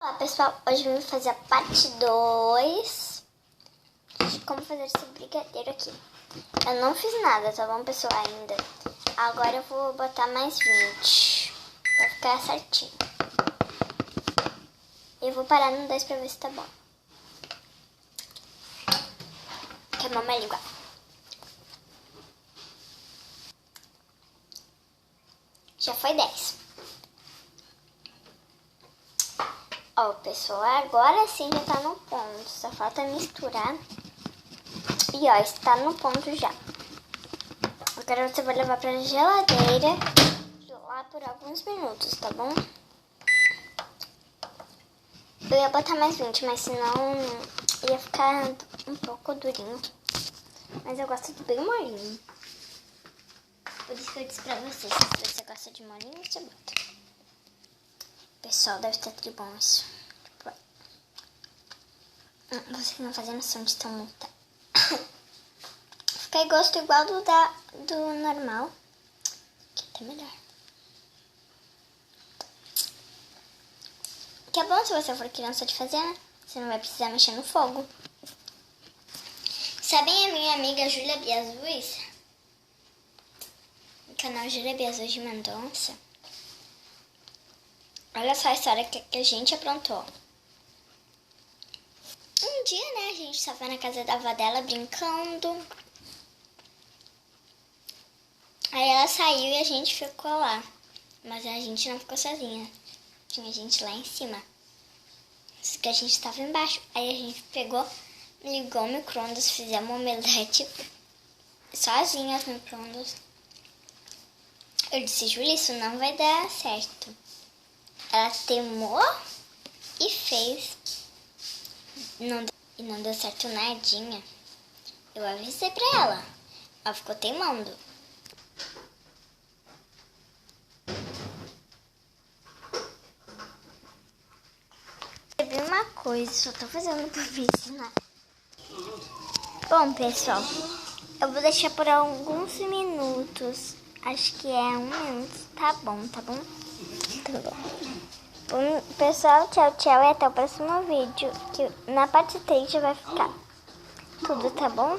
Olá pessoal, hoje eu vim fazer a parte 2 de como fazer esse brigadeiro aqui. Eu não fiz nada, tá bom pessoal, ainda. Agora eu vou botar mais 20 pra ficar certinho. Eu vou parar no 2 pra ver se tá bom. Queimou minha língua. Já foi 10. Ó, pessoal, agora sim já tá no ponto. Só falta misturar. E ó, está no ponto já. Agora você vai levar pra geladeira lá por alguns minutos, tá bom? Eu ia botar mais 20, mas senão ia ficar um pouco durinho. Mas eu gosto de bem molinho. Por isso que eu disse pra vocês, se você gosta de molinho, você bota. Pessoal, deve estar tudo bom isso. Vocês não fazem noção de tão muita. Fica gosto igual do normal. Que até melhor. Que é bom se você for criança de fazer, né? Você não vai precisar mexer no fogo. Sabem a minha amiga Júlia Biazuis? O canal Júlia Biazuis de Mendonça. Olha só a história que a gente aprontou. Um dia, né, a gente estava na casa da avó dela brincando. Aí ela saiu e a gente ficou lá. Mas a gente não ficou sozinha. Tinha gente lá em cima. Só que a gente estava embaixo. Aí a gente pegou, ligou o micro-ondas, fizemos um omelete sozinhas no micro-ondas. Eu disse, Júlia, isso não vai dar certo. Ela temou e fez. E não deu certo nadinha. Eu avisei pra ela. Ela ficou teimando. Percebi uma coisa, só tô fazendo pra me ensinar. Bom, pessoal, eu vou deixar por alguns minutos. Acho que é 1 minuto. Tá bom, tá bom? Tá bom. Bom, pessoal, tchau, tchau e até o próximo vídeo, que na parte 3 já vai ficar tudo, tá bom?